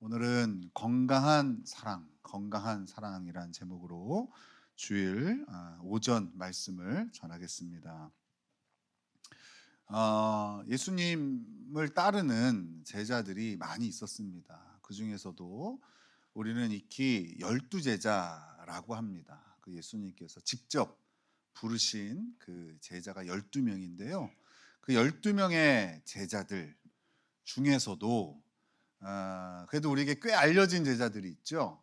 오늘은 건강한 사랑이란 제목으로 주일 오전 말씀을 전하겠습니다. 예수님을 따르는 제자들이 많이 있었습니다. 그 중에서도 우리는 익히 12제자라고 합니다. 그 예수님께서 직접 부르신 그 제자가 12명인데요. 그 12명의 제자들 중에서도 그래도 우리에게 꽤 알려진 제자들이 있죠.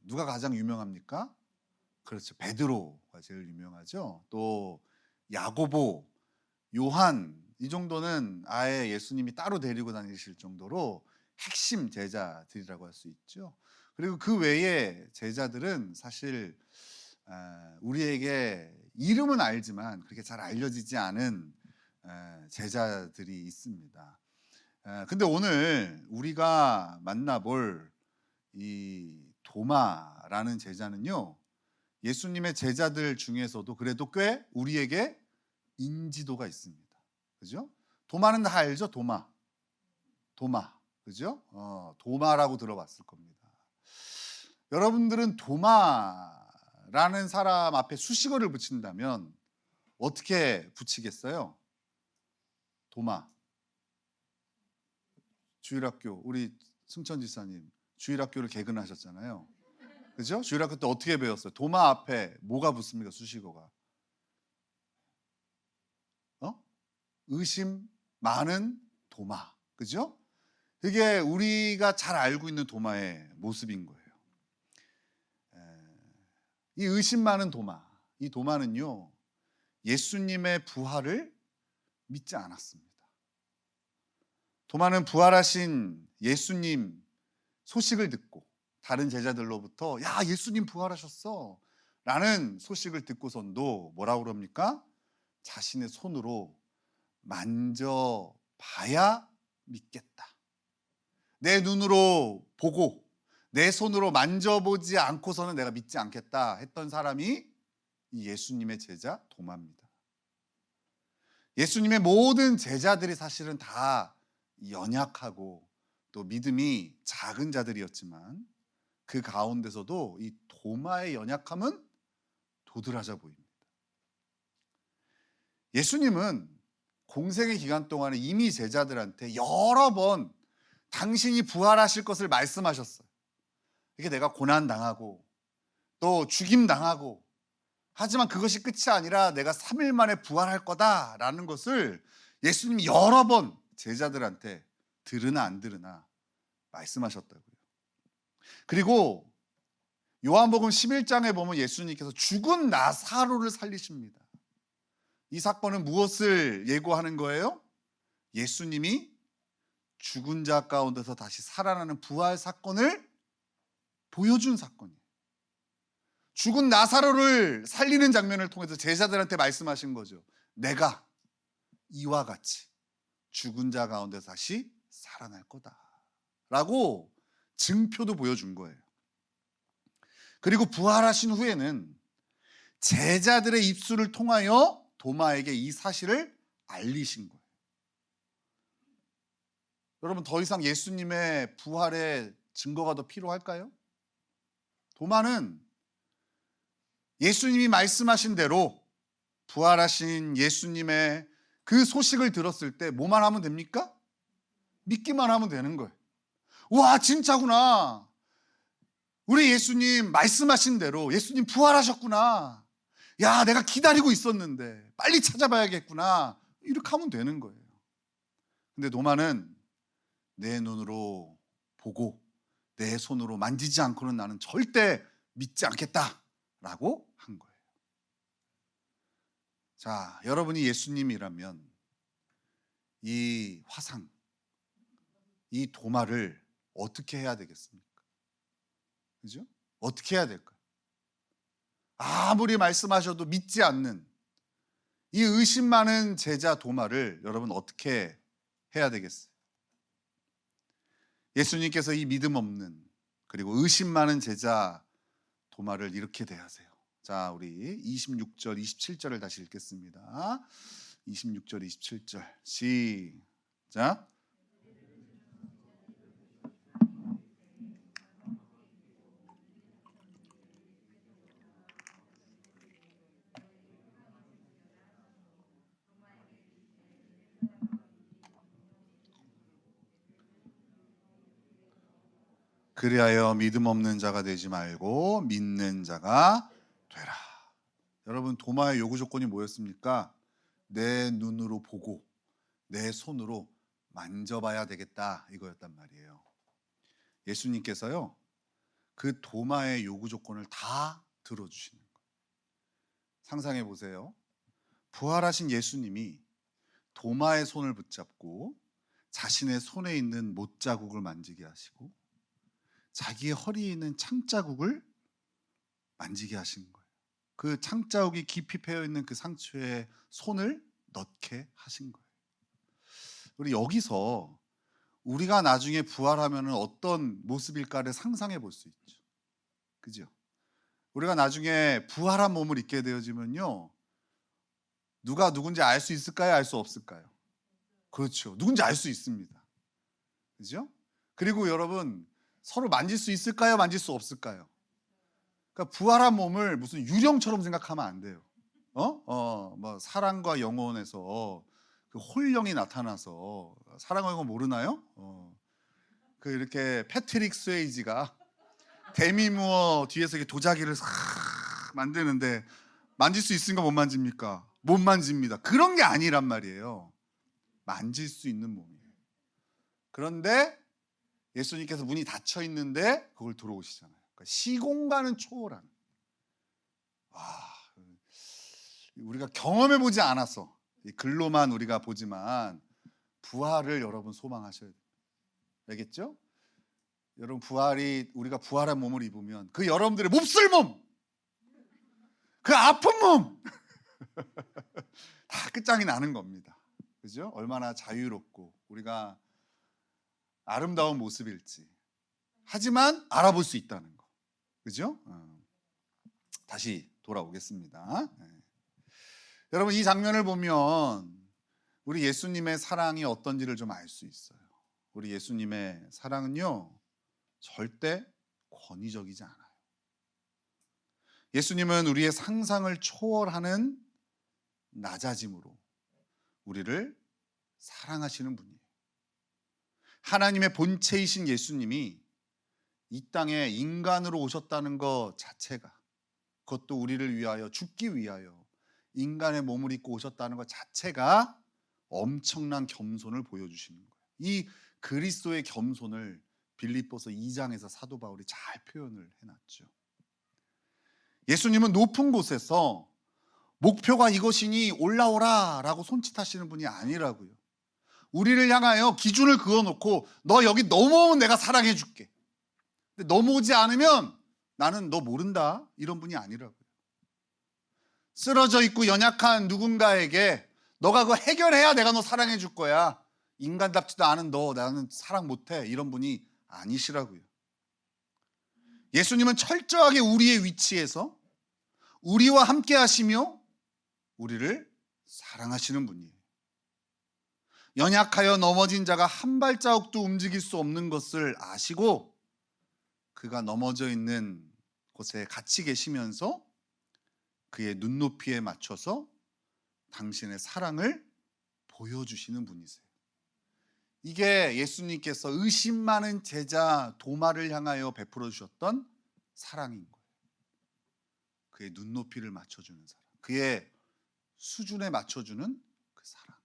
누가 가장 유명합니까? 그렇죠. 베드로가 제일 유명하죠. 또 야고보, 요한, 이 정도는 아예 예수님이 따로 데리고 다니실 정도로 핵심 제자들이라고 할 수 있죠. 그리고 그 외에 제자들은 사실 우리에게 이름은 알지만 그렇게 잘 알려지지 않은 제자들이 있습니다. 근데 오늘 우리가 만나볼 이 도마라는 제자는요, 예수님의 제자들 중에서도 그래도 꽤 우리에게 인지도가 있습니다. 그죠? 도마는 다 알죠? 도마. 그죠? 도마라고 들어봤을 겁니다. 여러분들은 도마라는 사람 앞에 수식어를 붙인다면 어떻게 붙이겠어요? 도마. 주일학교, 우리 승천 지사님 주일학교를 개근하셨잖아요. 그죠? 주일학교 때 어떻게 배웠어요? 도마 앞에 뭐가 붙습니까? 수식어가. 의심 많은 도마. 그죠? 그게 우리가 잘 알고 있는 도마의 모습인 거예요. 이 의심 많은 도마. 이 도마는요, 예수님의 부활을 믿지 않았습니다. 도마는 부활하신 예수님 소식을 듣고 다른 제자들로부터 야, 예수님 부활하셨어 라는 소식을 듣고선도 뭐라고 그럽니까? 자신의 손으로 만져봐야 믿겠다. 내 눈으로 보고 내 손으로 만져보지 않고서는 내가 믿지 않겠다 했던 사람이 이 예수님의 제자 도마입니다. 예수님의 모든 제자들이 사실은 다 연약하고 또 믿음이 작은 자들이었지만 그 가운데서도 이 도마의 연약함은 도드라져 보입니다. 예수님은 공생의 기간 동안에 이미 제자들한테 여러 번 당신이 부활하실 것을 말씀하셨어요. 이게 내가 고난당하고 또 죽임당하고 하지만 그것이 끝이 아니라 내가 3일 만에 부활할 거다라는 것을 예수님이 여러 번 제자들한테 들으나 안 들으나 말씀하셨다고요. 그리고 요한복음 11장에 보면 예수님께서 죽은 나사로를 살리십니다. 이 사건은 무엇을 예고하는 거예요? 예수님이 죽은 자 가운데서 다시 살아나는 부활 사건을 보여준 사건이에요. 죽은 나사로를 살리는 장면을 통해서 제자들한테 말씀하신 거죠. 내가 이와 같이 죽은 자 가운데서 다시 살아날 거다 라고 증표도 보여준 거예요. 그리고 부활하신 후에는 제자들의 입술을 통하여 도마에게 이 사실을 알리신 거예요. 여러분, 더 이상 예수님의 부활의 증거가 더 필요할까요? 도마는 예수님이 말씀하신 대로 부활하신 예수님의 그 소식을 들었을 때 뭐만 하면 됩니까? 믿기만 하면 되는 거예요. 와, 진짜구나. 우리 예수님 말씀하신 대로 예수님 부활하셨구나. 야, 내가 기다리고 있었는데 빨리 찾아봐야겠구나. 이렇게 하면 되는 거예요. 근데 도마는 내 눈으로 보고 내 손으로 만지지 않고는 나는 절대 믿지 않겠다라고 한 거예요. 자, 여러분이 예수님이라면 이 화상, 이 도마를 어떻게 해야 되겠습니까? 그죠? 어떻게 해야 될까요? 아무리 말씀하셔도 믿지 않는 이 의심 많은 제자 도마를 여러분 어떻게 해야 되겠어요? 예수님께서 이 믿음 없는 그리고 의심 많은 제자 도마를 이렇게 대하세요. 자, 우리 26절, 27절을 다시 읽겠습니다. 26절, 27절 시작. 그리하여 믿음 없는 자가 되지 말고 믿는 자가 되라. 여러분, 도마의 요구 조건이 뭐였습니까? 내 눈으로 보고 내 손으로 만져봐야 되겠다, 이거였단 말이에요. 예수님께서요, 그 도마의 요구 조건을 다 들어주시는 거예요. 상상해 보세요. 부활하신 예수님이 도마의 손을 붙잡고 자신의 손에 있는 못자국을 만지게 하시고 자기의 허리에 있는 창자국을 만지게 하신 거예요. 그 창자국이 깊이 패여 있는 그 상처에 손을 넣게 하신 거예요. 우리 여기서 우리가 나중에 부활하면 어떤 모습일까를 상상해 볼 수 있죠. 그죠? 우리가 나중에 부활한 몸을 입게 되어지면요, 누가 누군지 알 수 있을까요? 알 수 없을까요? 그렇죠. 누군지 알 수 있습니다. 그죠? 그리고 여러분, 서로 만질 수 있을까요? 만질 수 없을까요? 그러니까 부활한 몸을 무슨 유령처럼 생각하면 안 돼요. 뭐 사랑과 영혼에서 그 홀령이 나타나서, 사랑과 영혼 모르나요? 그 이렇게 패트릭 스웨이지가 데미 무어 뒤에서 이렇게 도자기를 싹 만드는데 만질 수 있으니까 못 만집니까? 못 만집니다. 그런 게 아니란 말이에요. 만질 수 있는 몸이에요. 그런데 예수님께서 문이 닫혀 있는데 그걸 들어오시잖아요. 그러니까 시공간은 초월하는. 우리가 경험해 보지 않아서 글로만 우리가 보지만 부활을 여러분 소망하셔야 돼요. 알겠죠? 여러분, 우리가 부활한 몸을 입으면 그 여러분들의 몹쓸 몸, 그 아픈 몸 다 끝장이 나는 겁니다. 그죠? 얼마나 자유롭고 우리가 아름다운 모습일지. 하지만 알아볼 수 있다는 거. 그죠? 다시 돌아오겠습니다. 네. 여러분, 이 장면을 보면 우리 예수님의 사랑이 어떤지를 좀 알 수 있어요. 우리 예수님의 사랑은요, 절대 권위적이지 않아요. 예수님은 우리의 상상을 초월하는 낮아짐으로 우리를 사랑하시는 분이에요. 하나님의 본체이신 예수님이 이 땅에 인간으로 오셨다는 것 자체가, 그것도 우리를 위하여 죽기 위하여 인간의 몸을 입고 오셨다는 것 자체가 엄청난 겸손을 보여주시는 거예요. 이 그리스도의 겸손을 빌립보서 2장에서 사도 바울이 잘 표현을 해놨죠. 예수님은 높은 곳에서 목표가 이것이니 올라오라 라고 손짓하시는 분이 아니라고요. 우리를 향하여 기준을 그어놓고 너 여기 넘어오면 내가 사랑해 줄게, 근데 넘어오지 않으면 나는 너 모른다, 이런 분이 아니라고요. 쓰러져 있고 연약한 누군가에게 너가 그거 해결해야 내가 너 사랑해 줄 거야, 인간답지도 않은 너 나는 사랑 못해, 이런 분이 아니시라고요. 예수님은 철저하게 우리의 위치에서 우리와 함께 하시며 우리를 사랑하시는 분이에요. 연약하여 넘어진 자가 한 발자국도 움직일 수 없는 것을 아시고 그가 넘어져 있는 곳에 같이 계시면서 그의 눈높이에 맞춰서 당신의 사랑을 보여주시는 분이세요. 이게 예수님께서 의심 많은 제자 도마를 향하여 베풀어 주셨던 사랑인 거예요. 그의 눈높이를 맞춰주는 사랑, 그의 수준에 맞춰주는 그 사랑.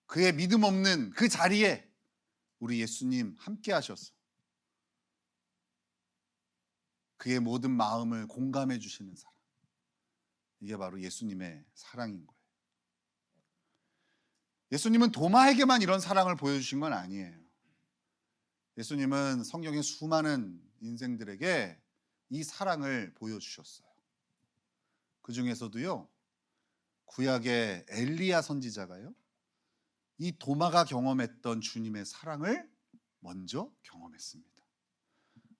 그의 믿음 없는 그 자리에 우리 예수님 함께 하셔서 그의 모든 마음을 공감해 주시는 사랑, 이게 바로 예수님의 사랑인 거예요. 예수님은 도마에게만 이런 사랑을 보여주신 건 아니에요. 예수님은 성경의 수많은 인생들에게 이 사랑을 보여주셨어요. 그 중에서도요, 구약의 엘리야 선지자가요, 이 도마가 경험했던 주님의 사랑을 먼저 경험했습니다.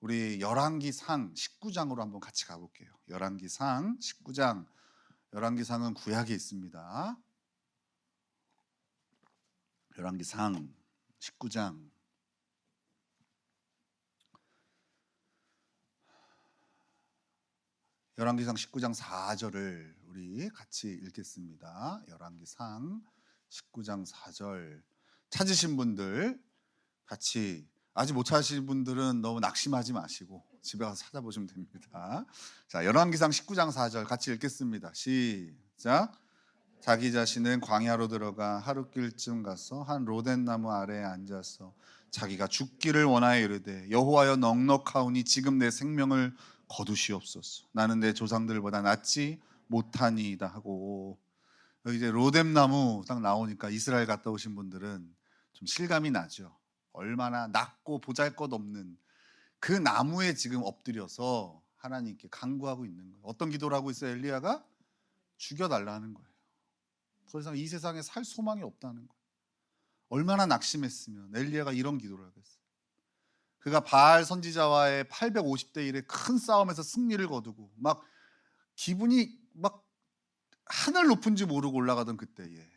우리 열왕기상 19장으로 한번 같이 가볼게요. 열왕기상 19장. 열왕기상은 구약에 있습니다. 열왕기상 19장. 열왕기상 19장 4절을 우리 같이 읽겠습니다. 열왕기상 19장 4절 찾으신 분들 같이 아직 못 찾으신 분들은 너무 낙심하지 마시고 집에 가서 찾아보시면 됩니다. 자, 열왕기상 19장 4절 같이 읽겠습니다. 시작. 자기 자신은 광야로 들어가 하룻길쯤 가서 한 로덴 나무 아래에 앉아서 자기가 죽기를 원하여 이르되 여호와여 넉넉하오니 지금 내 생명을 거두시옵소서. 나는 내 조상들보다 낫지 못하니이다 하고, 여기 이제 로뎀 나무 딱 나오니까 이스라엘 갔다 오신 분들은 좀 실감이 나죠. 얼마나 낮고 보잘것없는 그 나무에 지금 엎드려서 하나님께 간구하고 있는 거예요. 어떤 기도를 하고 있어요? 엘리야가 죽여달라는 거예요. 더 이상 이 세상에 살 소망이 없다는 거예요. 얼마나 낙심했으면 엘리야가 이런 기도를 하겠어요. 그가 바알 선지자와의 850대 1의 큰 싸움에서 승리를 거두고 막 기분이 막 하늘 높은지 모르고 올라가던 그때에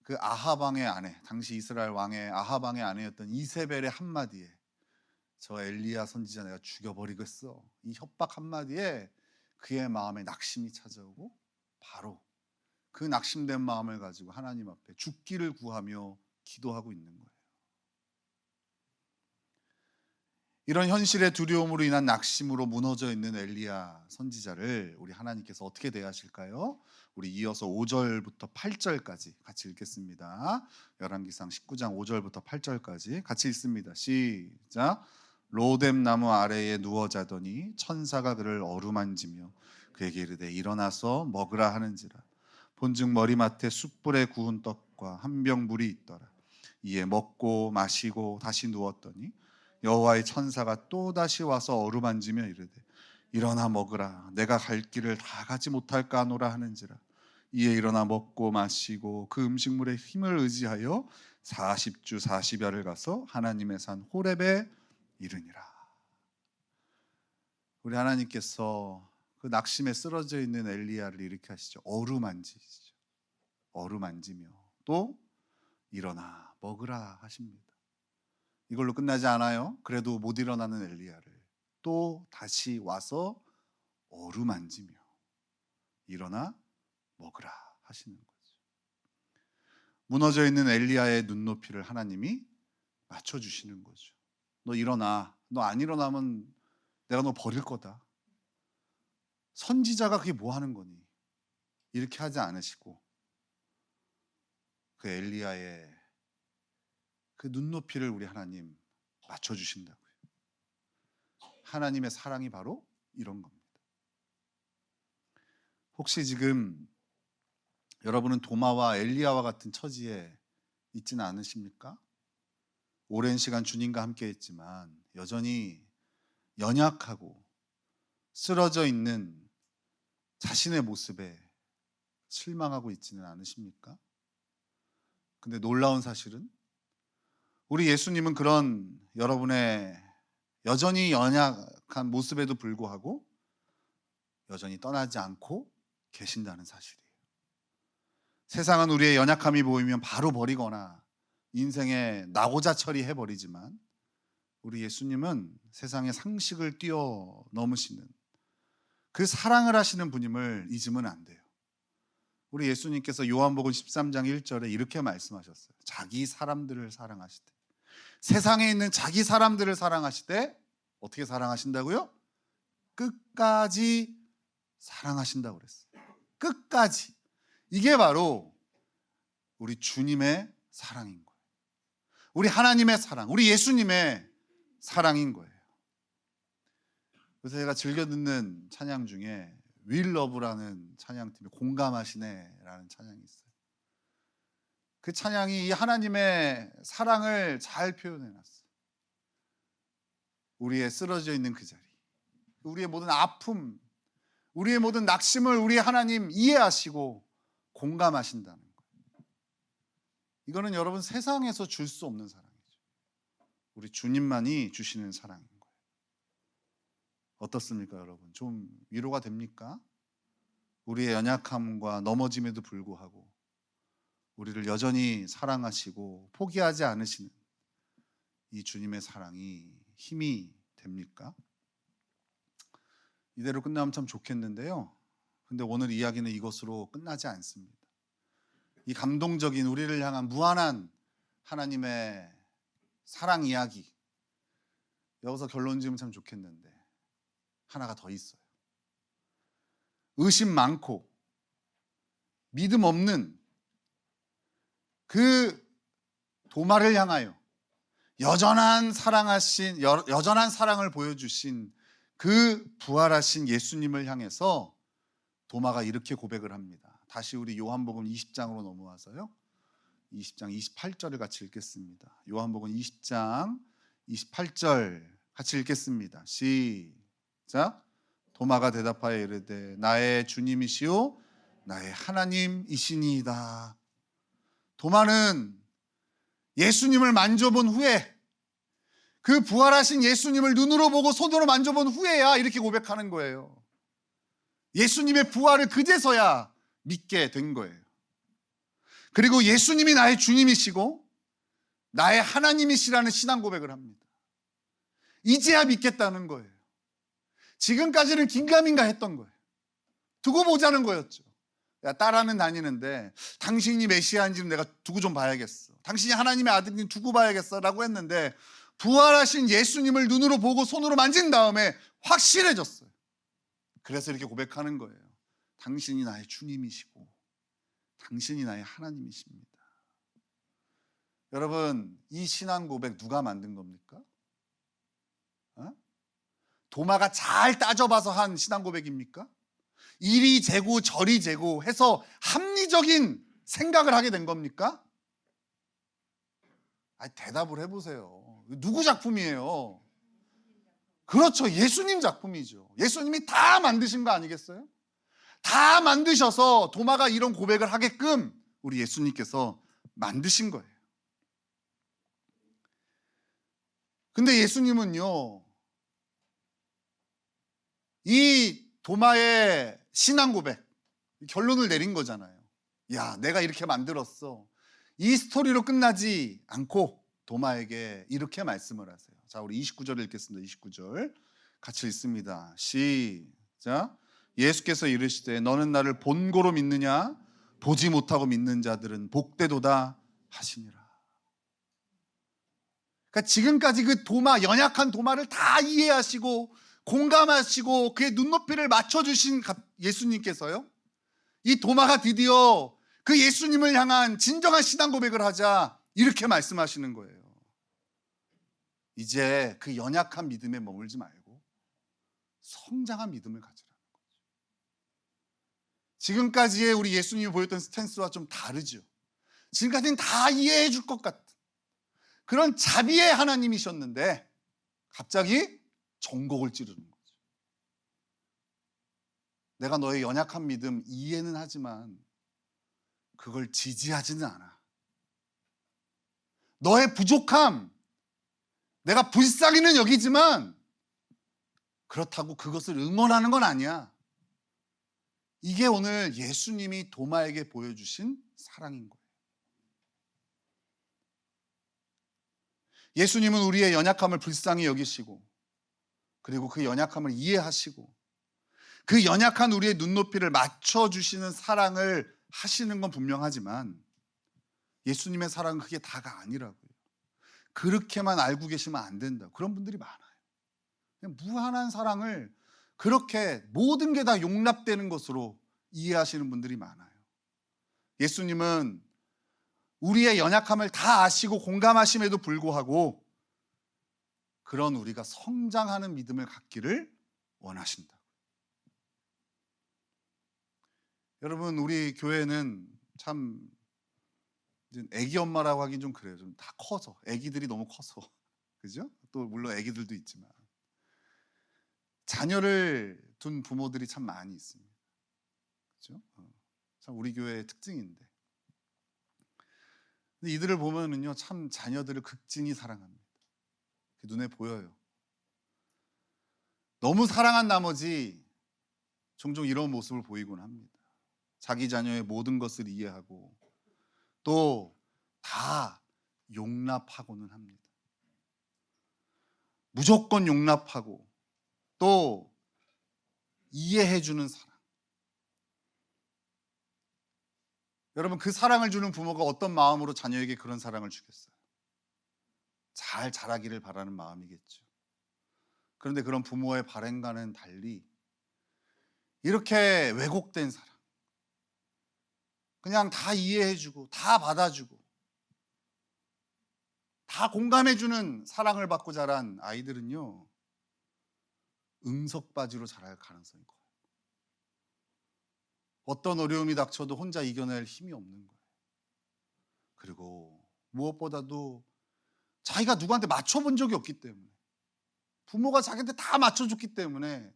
그 아합 왕의 아내, 당시 이스라엘 왕의 아합 왕의 아내였던 이세벨의 한마디에 저 엘리야 선지자 내가 죽여버리겠어, 이 협박 한마디에 그의 마음에 낙심이 찾아오고 바로 그 낙심된 마음을 가지고 하나님 앞에 죽기를 구하며 기도하고 있는 거예요. 이런 현실의 두려움으로 인한 낙심으로 무너져 있는 엘리야 선지자를 우리 하나님께서 어떻게 대하실까요? 우리 이어서 5절부터 8절까지 같이 읽겠습니다. 열왕기상 19장 5절부터 8절까지 같이 읽습니다. 시작. 로뎀 나무 아래에 누워 자더니 천사가 그를 어루만지며 그에게 이르되 일어나서 먹으라 하는지라. 본즉 머리맡에 숯불에 구운 떡과 한 병 물이 있더라. 이에 먹고 마시고 다시 누웠더니 여호와의 천사가 또 다시 와서 어루만지며 이르되 일어나 먹으라. 내가 갈 길을 다 가지 못할까 하노라 하는지라. 이에 일어나 먹고 마시고 그 음식물의 힘을 의지하여 40주 40야를 가서 하나님의 산 호렙에 이르니라. 우리 하나님께서 그 낙심에 쓰러져 있는 엘리야를 이렇게 하시죠. 어루만지시죠. 어루만지며 또 일어나 먹으라 하십니다. 이걸로 끝나지 않아요. 그래도 못 일어나는 엘리야를 또 다시 와서 어루만지며 일어나 먹으라 하시는 거죠. 무너져 있는 엘리야의 눈높이를 하나님이 맞춰주시는 거죠. 너 일어나. 너 안 일어나면 내가 너 버릴 거다. 선지자가 그게 뭐 하는 거니? 이렇게 하지 않으시고 그 엘리야의 그 눈높이를 우리 하나님 맞춰주신다고요. 하나님의 사랑이 바로 이런 겁니다. 혹시 지금 여러분은 도마와 엘리야와 같은 처지에 있지는 않으십니까? 오랜 시간 주님과 함께 했지만 여전히 연약하고 쓰러져 있는 자신의 모습에 실망하고 있지는 않으십니까? 근데 놀라운 사실은 우리 예수님은 그런 여러분의 여전히 연약한 모습에도 불구하고 여전히 떠나지 않고 계신다는 사실이에요. 세상은 우리의 연약함이 보이면 바로 버리거나 인생에 나고자 처리해버리지만 우리 예수님은 세상의 상식을 뛰어넘으시는 그 사랑을 하시는 분임을 잊으면 안 돼요. 우리 예수님께서 요한복음 13장 1절에 이렇게 말씀하셨어요. 자기 사람들을 사랑하시되, 세상에 있는 자기 사람들을 사랑하시되 어떻게 사랑하신다고요? 끝까지 사랑하신다고 그랬어요. 끝까지. 이게 바로 우리 주님의 사랑인 거예요. 우리 하나님의 사랑, 우리 예수님의 사랑인 거예요. 그래서 제가 즐겨 듣는 찬양 중에 Will Love라는 찬양팀이 공감하시네라는 찬양이 있어요. 그 찬양이 이 하나님의 사랑을 잘 표현해놨어요. 우리의 쓰러져 있는 그 자리, 우리의 모든 아픔, 우리의 모든 낙심을 우리 하나님 이해하시고 공감하신다는 거예요. 이거는 여러분 세상에서 줄 수 없는 사랑이죠. 우리 주님만이 주시는 사랑인 거예요. 어떻습니까, 여러분? 좀 위로가 됩니까? 우리의 연약함과 넘어짐에도 불구하고 우리를 여전히 사랑하시고 포기하지 않으시는 이 주님의 사랑이 힘이 됩니까? 이대로 끝나면 참 좋겠는데요. 근데 오늘 이야기는 이것으로 끝나지 않습니다. 이 감동적인 우리를 향한 무한한 하나님의 사랑 이야기. 여기서 결론 지으면 참 좋겠는데 하나가 더 있어요. 의심 많고 믿음 없는 그 도마를 향하여 여전한 사랑을 보여주신 그 부활하신 예수님을 향해서 도마가 이렇게 고백을 합니다. 다시 우리 요한복음 20장으로 넘어와서요. 20장 28절을 같이 읽겠습니다. 요한복음 20장 28절 같이 읽겠습니다. 시작. 도마가 대답하여 이르되 나의 주님이시오 나의 하나님이시니이다. 도마는 예수님을 만져본 후에, 그 부활하신 예수님을 눈으로 보고 손으로 만져본 후에야 이렇게 고백하는 거예요. 예수님의 부활을 그제서야 믿게 된 거예요. 그리고 예수님이 나의 주님이시고 나의 하나님이시라는 신앙 고백을 합니다. 이제야 믿겠다는 거예요. 지금까지는 긴가민가 했던 거예요. 두고 보자는 거였죠. 야, 딸아는 다니는데 당신이 메시아인지는 내가 두고 좀 봐야겠어. 당신이 하나님의 아들인지 두고 봐야겠어 라고 했는데 부활하신 예수님을 눈으로 보고 손으로 만진 다음에 확실해졌어요. 그래서 이렇게 고백하는 거예요. 당신이 나의 주님이시고 당신이 나의 하나님이십니다. 여러분, 이 신앙 고백 누가 만든 겁니까? 도마가 잘 따져봐서 한 신앙 고백입니까? 이리 재고 저리 재고 해서 합리적인 생각을 하게 된 겁니까? 대답을 해보세요. 누구 작품이에요? 그렇죠. 예수님 작품이죠. 예수님이 다 만드신 거 아니겠어요? 다 만드셔서 도마가 이런 고백을 하게끔 우리 예수님께서 만드신 거예요. 근데 예수님은요, 이 도마의 신앙 고백, 결론을 내린 거잖아요. 야, 내가 이렇게 만들었어. 이 스토리로 끝나지 않고 도마에게 이렇게 말씀을 하세요. 자, 우리 29절을 읽겠습니다. 29절 같이 읽습니다. 시작. 예수께서 이르시되 너는 나를 본고로 믿느냐? 보지 못하고 믿는 자들은 복되도다 하시니라. 그러니까 지금까지 그 도마, 연약한 도마를 다 이해하시고 공감하시고 그의 눈높이를 맞춰주신 예수님께서요, 이 도마가 드디어 그 예수님을 향한 진정한 신앙 고백을 하자 이렇게 말씀하시는 거예요. 이제 그 연약한 믿음에 머물지 말고 성장한 믿음을 가지라는 거죠. 지금까지의 우리 예수님이 보였던 스탠스와 좀 다르죠. 지금까지는 다 이해해 줄 것 같은 그런 자비의 하나님이셨는데 갑자기 정곡을 찌르는 거죠. 내가 너의 연약한 믿음 이해는 하지만 그걸 지지하지는 않아. 너의 부족함 내가 불쌍히는 여기지만 그렇다고 그것을 응원하는 건 아니야. 이게 오늘 예수님이 도마에게 보여주신 사랑인 거예요. 예수님은 우리의 연약함을 불쌍히 여기시고 그리고 그 연약함을 이해하시고 그 연약한 우리의 눈높이를 맞춰주시는 사랑을 하시는 건 분명하지만 예수님의 사랑은 그게 다가 아니라고요. 그렇게만 알고 계시면 안 된다. 그런 분들이 많아요. 그냥 무한한 사랑을 그렇게 모든 게 다 용납되는 것으로 이해하시는 분들이 많아요. 예수님은 우리의 연약함을 다 아시고 공감하심에도 불구하고 그런 우리가 성장하는 믿음을 갖기를 원하신다. 여러분, 우리 교회는 참 애기 엄마라고 하긴 좀 그래요. 좀 다 커서, 애기들이 너무 커서, 그죠? 또 물론 애기들도 있지만 자녀를 둔 부모들이 참 많이 있습니다. 그죠? 참 우리 교회의 특징인데, 근데 이들을 보면은요, 참 자녀들을 극진히 사랑합니다. 눈에 보여요. 너무 사랑한 나머지 종종 이런 모습을 보이곤 합니다. 자기 자녀의 모든 것을 이해하고 또 다 용납하고는 합니다. 무조건 용납하고 또 이해해주는 사랑. 여러분, 그 사랑을 주는 부모가 어떤 마음으로 자녀에게 그런 사랑을 주겠어요? 잘 자라기를 바라는 마음이겠죠. 그런데 그런 부모의 바람과는 달리 이렇게 왜곡된 사랑, 그냥 다 이해해주고 다 받아주고 다 공감해주는 사랑을 받고 자란 아이들은요, 응석바지로 자랄 가능성이 커요. 어떤 어려움이 닥쳐도 혼자 이겨낼 힘이 없는 거예요. 그리고 무엇보다도 자기가 누구한테 맞춰본 적이 없기 때문에, 부모가 자기한테 다 맞춰줬기 때문에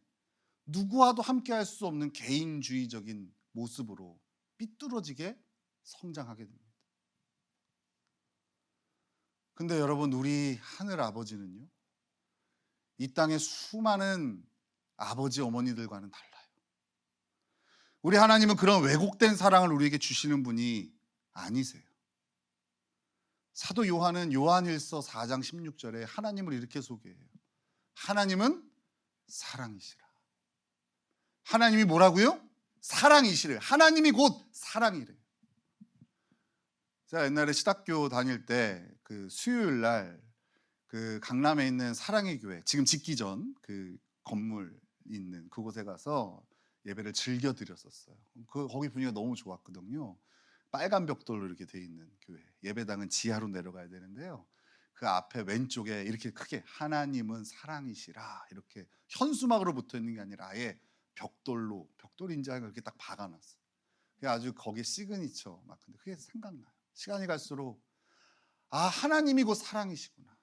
누구와도 함께할 수 없는 개인주의적인 모습으로 삐뚤어지게 성장하게 됩니다. 근데 여러분, 우리 하늘 아버지는요, 이 땅의 수많은 아버지 어머니들과는 달라요. 우리 하나님은 그런 왜곡된 사랑을 우리에게 주시는 분이 아니세요. 사도 요한은 요한일서 4장 16절에 하나님을 이렇게 소개해요. 하나님은 사랑이시라. 하나님이 뭐라고요? 사랑이시래. 하나님이 곧 사랑이래요. 제가 옛날에 신학교 다닐 때 그 수요일 날 그 강남에 있는 사랑의 교회, 지금 짓기 전 그 건물 있는 그곳에 가서 예배를 즐겨 드렸었어요. 거기 분위기가 너무 좋았거든요. 빨간 벽돌로 이렇게 돼 있는 교회. 예배당은 지하로 내려가야 되는데요. 그 앞에 왼쪽에 이렇게 크게 하나님은 사랑이시라 이렇게 현수막으로 붙어 있는 게 아니라 아예 벽돌로, 벽돌인지 그렇게 딱 박아놨어요. 그게 아주 거기 시그니처 막. 근데 그게 생각나요. 시간이 갈수록 하나님이 곧 사랑이시구나.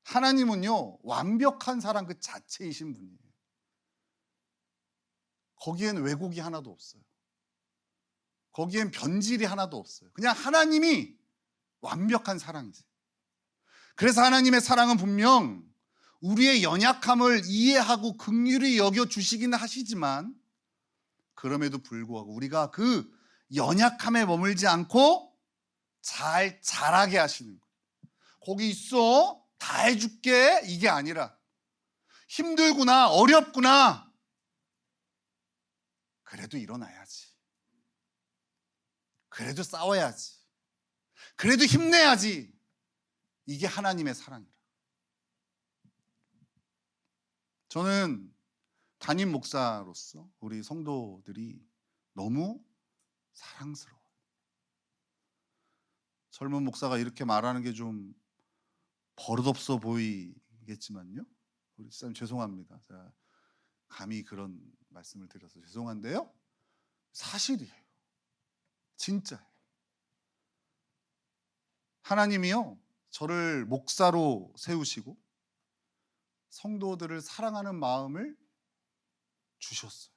하나님은요, 완벽한 사랑 그 자체이신 분이에요. 거기엔 왜곡이 하나도 없어요. 거기엔 변질이 하나도 없어요. 그냥 하나님이 완벽한 사랑이세요. 그래서 하나님의 사랑은 분명 우리의 연약함을 이해하고 긍휼히 여겨주시기는 하시지만, 그럼에도 불구하고 우리가 그 연약함에 머물지 않고 잘 자라게 하시는 거예요. 거기 있어, 다 해줄게, 이게 아니라 힘들구나, 어렵구나, 그래도 일어나야지, 그래도 싸워야지, 그래도 힘내야지, 이게 하나님의 사랑이라. 저는 담임 목사로서 우리 성도들이 너무 사랑스러워요. 젊은 목사가 이렇게 말하는 게 좀 버릇없어 보이겠지만요, 우리 집사님 죄송합니다. 제가 감히 그런 말씀을 드려서 죄송한데요, 사실이에요. 진짜예요. 하나님이요, 저를 목사로 세우시고 성도들을 사랑하는 마음을 주셨어요.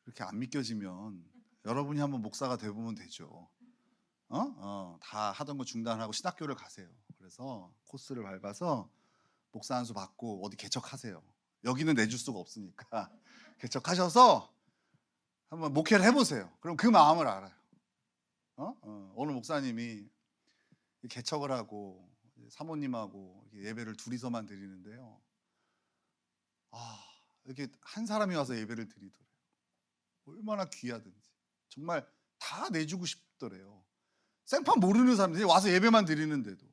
그렇게 안 믿겨지면 여러분이 한번 목사가 되보면 되죠. 다 하던 거 중단하고 신학교를 가세요. 그래서 코스를 밟아서 목사 안수 받고 어디 개척하세요. 여기는 내줄 수가 없으니까 개척하셔서 한번 목회를 해보세요. 그럼 그 마음을 알아요. 오늘 목사님이 개척을 하고 사모님하고 예배를 둘이서만 드리는데요, 이렇게 한 사람이 와서 예배를 드리더래요. 얼마나 귀하든지 정말 다 내주고 싶더래요. 생판 모르는 사람들이 와서 예배만 드리는데도.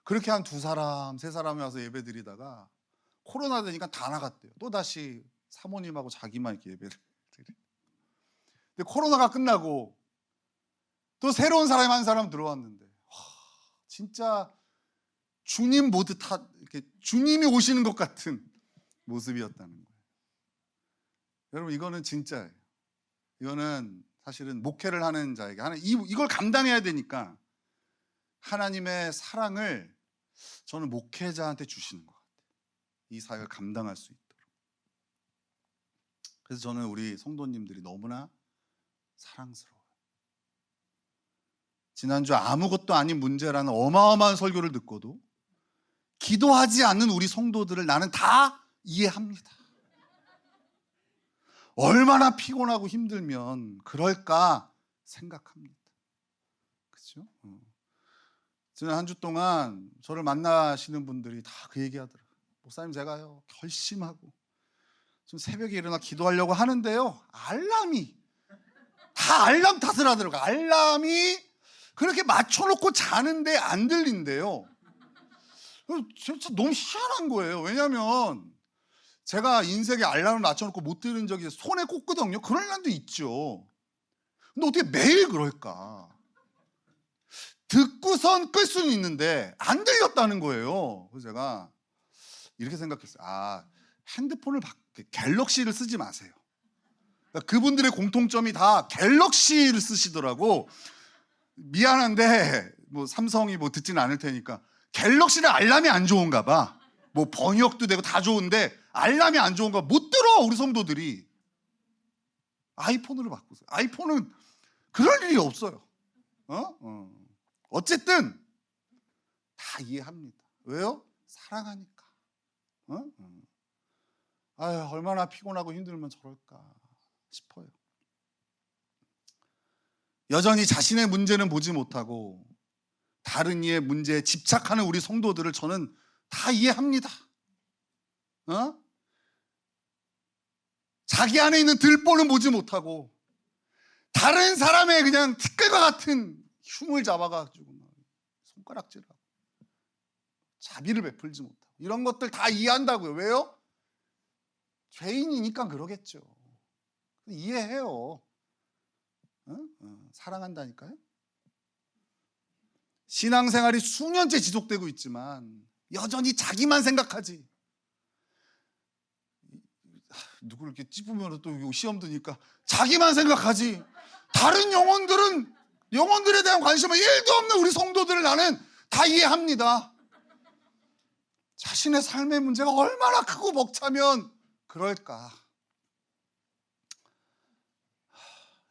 그렇게 한 2사람, 3사람이 와서 예배 드리다가 코로나 되니까 다 나갔대요. 또 다시 사모님하고 자기만 이렇게 예배를 드리. 근데 코로나가 끝나고 또 새로운 사람이 한 사람 들어왔는데, 진짜 주님 보듯 이렇게 주님이 오시는 것 같은 모습이었다는 거예요. 여러분, 이거는 진짜예요. 이거는 사실은 목회를 하는 자에게 이걸 감당해야 되니까 하나님의 사랑을 저는 목회자한테 주시는 것 같아요. 이 사역을 감당할 수 있도록. 그래서 저는 우리 성도님들이 너무나 사랑스러워요. 지난주 아무것도 아닌 문제라는 어마어마한 설교를 듣고도 기도하지 않는 우리 성도들을 나는 다 이해합니다. 얼마나 피곤하고 힘들면 그럴까 생각합니다. 그렇죠? 지난 한 주 동안 저를 만나시는 분들이 다 그 얘기하더라고요. 목사님, 제가요 결심하고 좀 새벽에 일어나 기도하려고 하는데요, 알람 탓을 하더라고요. 알람이 그렇게 맞춰놓고 자는데 안 들린대요. 진짜 너무 희한한 거예요. 왜냐하면 제가 인생에 알람을 맞춰놓고 못 들은 적이 손에 꽂거든요. 그럴 날도 있죠. 근데 어떻게 매일 그럴까? 듣고선 끌 수는 있는데 안 들렸다는 거예요. 그래서 제가 이렇게 생각했어요. 아, 핸드폰을 갤럭시를 쓰지 마세요. 그러니까 그분들의 공통점이 다 갤럭시를 쓰시더라고. 미안한데 뭐 삼성이 뭐 듣지는 않을 테니까 갤럭시는 알람이 안 좋은가 봐. 뭐 번역도 되고 다 좋은데 알람이 안 좋은가 봐. 못 들어 우리 성도들이. 아이폰으로 바꾸세요. 아이폰은 그럴 일이 없어요. 어쨌든 다 이해합니다. 왜요? 사랑하니까. 아유, 얼마나 피곤하고 힘들면 저럴까 싶어요. 여전히 자신의 문제는 보지 못하고 다른 이의 문제에 집착하는 우리 성도들을 저는 다 이해합니다. 자기 안에 있는 들보는 보지 못하고 다른 사람의 그냥 티끌과 같은 흉을 잡아가지고 손가락질하고 자비를 베풀지 못하고 이런 것들 다 이해한다고요. 왜요? 죄인이니까 그러겠죠. 이해해요. 사랑한다니까요. 신앙생활이 수년째 지속되고 있지만 여전히 자기만 생각하지. 누구를 이렇게 찝으면 또 시험 드니까 자기만 생각하지. 다른 영혼들에 대한 관심은 1도 없는 우리 성도들을 나는 다 이해합니다. 자신의 삶의 문제가 얼마나 크고 벅차면 그럴까.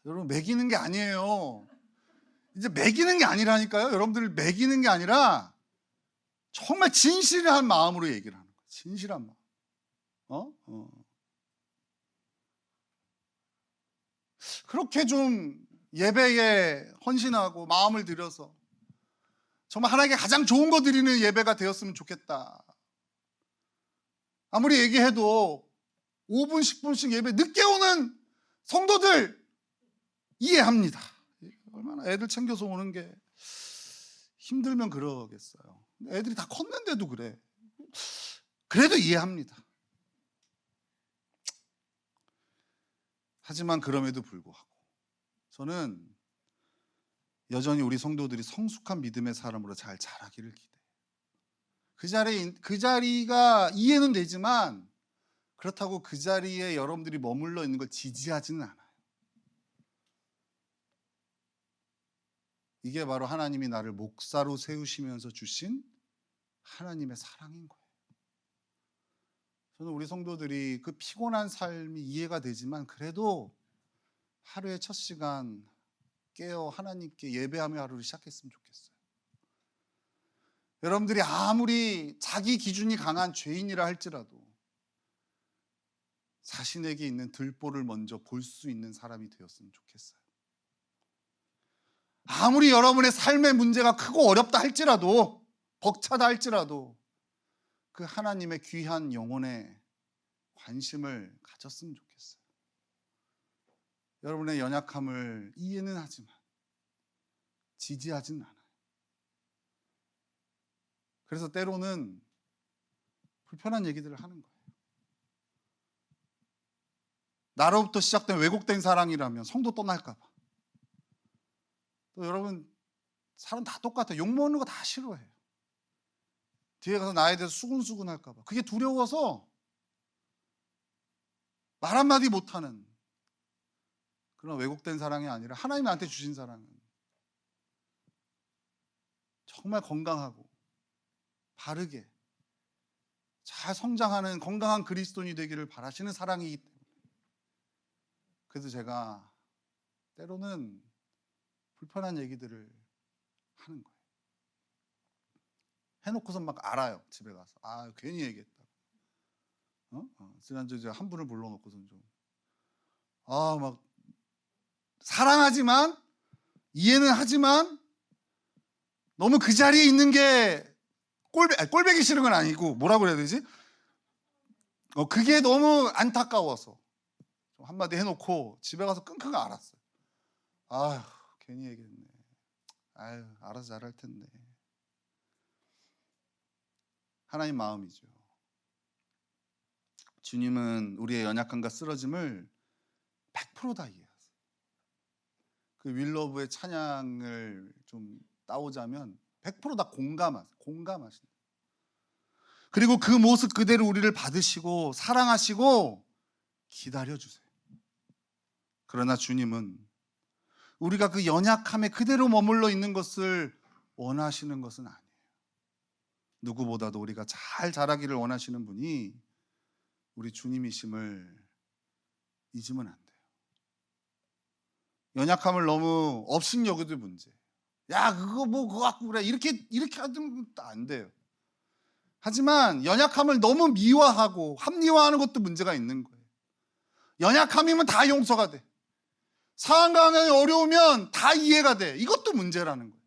여러분, 매기는 게 아니에요. 이제 매기는 게 아니라니까요. 여러분들 매기는 게 아니라 정말 진실한 마음으로 얘기를 하는 거예요. 진실한 마음. 그렇게 좀 예배에 헌신하고 마음을 들여서 정말 하나님께 가장 좋은 거 드리는 예배가 되었으면 좋겠다. 아무리 얘기해도 5분, 10분씩 예배 늦게 오는 성도들 이해합니다. 얼마나 애들 챙겨서 오는 게 힘들면 그러겠어요. 애들이 다 컸는데도 그래. 그래도 이해합니다. 하지만 그럼에도 불구하고 저는 여전히 우리 성도들이 성숙한 믿음의 사람으로 잘 자라기를 기대해요. 그 자리가 이해는 되지만 그렇다고 그 자리에 여러분들이 머물러 있는 걸 지지하지는 않아요. 이게 바로 하나님이 나를 목사로 세우시면서 주신 하나님의 사랑인 거예요. 저는 우리 성도들이 그 피곤한 삶이 이해가 되지만 그래도 하루의 첫 시간 깨어 하나님께 예배하며 하루를 시작했으면 좋겠어요. 여러분들이 아무리 자기 기준이 강한 죄인이라 할지라도 자신에게 있는 들보를 먼저 볼 수 있는 사람이 되었으면 좋겠어요. 아무리 여러분의 삶의 문제가 크고 어렵다 할지라도 벅차다 할지라도 그 하나님의 귀한 영혼에 관심을 가졌으면 좋겠어요. 여러분의 연약함을 이해는 하지만 지지하지는 않아요. 그래서 때로는 불편한 얘기들을 하는 거예요. 나로부터 시작된 왜곡된 사랑이라면 성도 떠날까 봐. 또 여러분, 사람 다 똑같아요. 욕먹는 거 다 싫어해요. 뒤에 가서 나에 대해서 수근수근 할까 봐. 그게 두려워서 말 한마디 못하는 그런 왜곡된 사랑이 아니라 하나님이 나한테 주신 사랑은 정말 건강하고 바르게 잘 성장하는 건강한 그리스도인이 되기를 바라시는 사랑이기 때문에 그래서 제가 때로는 불편한 얘기들을 하는 거예요. 해놓고선 막 알아요. 집에 가서. 아, 괜히 얘기했다. 지난주에 제가 한 분을 불러놓고선 좀 막 사랑하지만 이해는 하지만 너무 그 자리에 있는 게 꼴배기 싫은 건 아니고 뭐라고 해야 되지? 그게 너무 안타까워서 좀 한마디 해놓고 집에 가서 끙끙 앓았어요. 아휴, 괜히 얘기했네. 아유, 알아서 잘할 텐데. 하나님 마음이죠. 주님은 우리의 연약함과 쓰러짐을 100%다 이해하세요. 그 윌러브의 찬양을 좀 따오자면 100%다 공감하신다. 그리고 그 모습 그대로 우리를 받으시고 사랑하시고 기다려주세요. 그러나 주님은 우리가 그 연약함에 그대로 머물러 있는 것을 원하시는 것은 아니에요. 누구보다도 우리가 잘 자라기를 원하시는 분이 우리 주님이심을 잊으면 안 돼요. 연약함을 너무 업신여겨도 문제예요. 야, 그거 갖고 그래. 이렇게 하면 안 돼요. 하지만 연약함을 너무 미화하고 합리화하는 것도 문제가 있는 거예요. 연약함이면 다 용서가 돼. 상황이 어려우면 다 이해가 돼. 이것도 문제라는 거예요.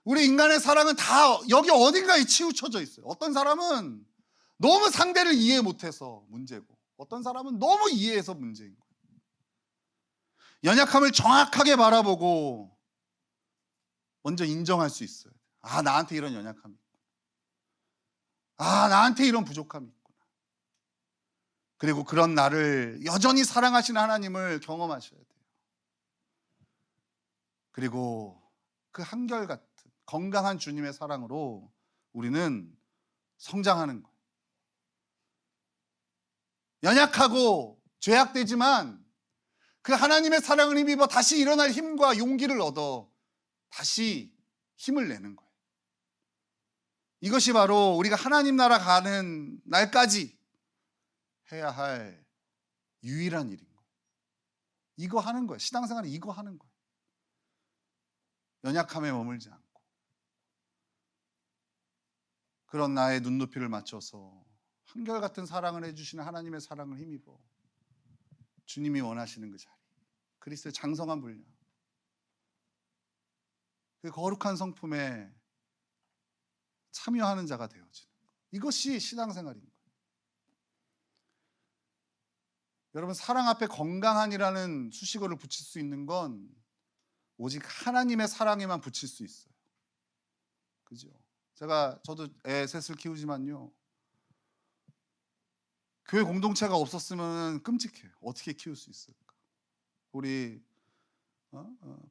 우리 인간의 사랑은 다 여기 어딘가에 치우쳐져 있어요. 어떤 사람은 너무 상대를 이해 못해서 문제고, 어떤 사람은 너무 이해해서 문제인 거예요. 연약함을 정확하게 바라보고 먼저 인정할 수 있어요. 아, 나한테 이런 연약함이 있구나. 아, 나한테 이런 부족함이 있구나. 그리고 그런 나를 여전히 사랑하시는 하나님을 경험하셔야 돼요. 그리고 그 한결같은 건강한 주님의 사랑으로 우리는 성장하는 거예요. 연약하고 죄악되지만 그 하나님의 사랑을 힘입어 다시 일어날 힘과 용기를 얻어 다시 힘을 내는 거예요. 이것이 바로 우리가 하나님 나라 가는 날까지 해야 할 유일한 일인 거예요. 이거 하는 거예요. 신앙생활은 이거 하는 거예요. 연약함에 머물지 않고 그런 나의 눈높이를 맞춰서 한결같은 사랑을 해주시는 하나님의 사랑을 힘입어 주님이 원하시는 그 자리, 그리스도의 장성한 분량, 그 거룩한 성품에 참여하는 자가 되어지는 것. 이것이 신앙생활인 거예요. 여러분, 사랑 앞에 건강한이라는 수식어를 붙일 수 있는 건 오직 하나님의 사랑에만 붙일 수 있어요. 그죠? 저도 애 셋을 키우지만요, 교회 공동체가 없었으면 끔찍해요. 어떻게 키울 수 있을까? 우리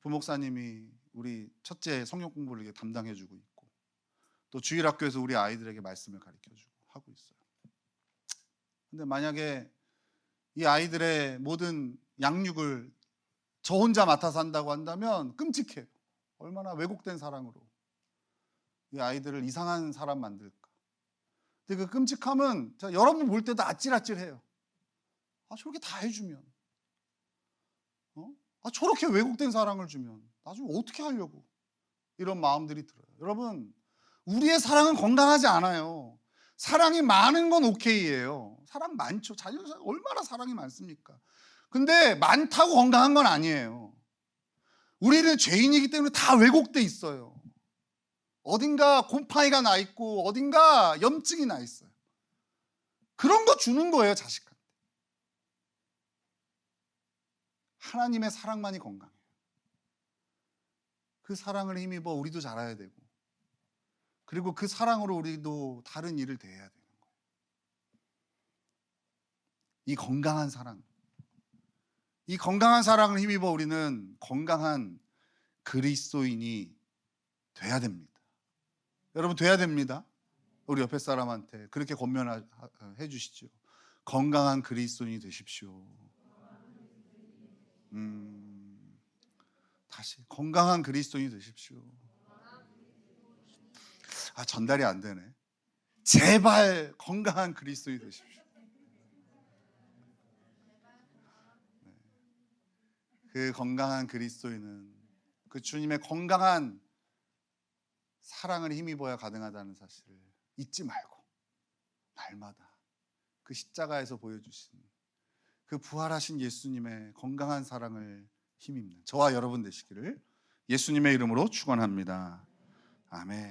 부목사님이 우리 첫째 성경 공부를 이렇게 담당해주고 있고, 또 주일학교에서 우리 아이들에게 말씀을 가르쳐주고 하고 있어요. 근데 만약에 이 아이들의 모든 양육을 저 혼자 맡아서 한다고 한다면 끔찍해요. 얼마나 왜곡된 사랑으로 이 아이들을 이상한 사람 만들까. 근데 그 끔찍함은 여러분 볼 때도 아찔아찔해요. 아, 저렇게 다 해주면, 아, 저렇게 왜곡된 사랑을 주면 나중에 어떻게 하려고, 이런 마음들이 들어요. 여러분, 우리의 사랑은 건강하지 않아요. 사랑이 많은 건 오케이예요. 사랑 많죠. 자녀 얼마나 사랑이 많습니까? 근데 많다고 건강한 건 아니에요. 우리는 죄인이기 때문에 다 왜곡돼 있어요. 어딘가 곰팡이가 나 있고 어딘가 염증이 나 있어요. 그런 거 주는 거예요, 자식한테. 하나님의 사랑만이 건강해요. 그 사랑을 힘입어 우리도 자라야 되고, 그리고 그 사랑으로 우리도 다른 일을 대해야 되는 거예요. 이 건강한 사랑을 힘입어 우리는 건강한 그리스도인이 돼야 됩니다. 여러분, 돼야 됩니다. 우리 옆에 사람한테 그렇게 권면해 주시죠. 건강한 그리스도인이 되십시오. 다시 건강한 그리스도인이 되십시오. 아, 전달이 안 되네. 제발 건강한 그리스도인이 되십시오. 네. 그 건강한 그리스도인은 그 주님의 건강한 사랑을 힘입어야 가능하다는 사실을 잊지 말고 날마다 그 십자가에서 보여주신 그 부활하신 예수님의 건강한 사랑을 힘입는 저와 여러분 되시기를 예수님의 이름으로 축원합니다. 아멘.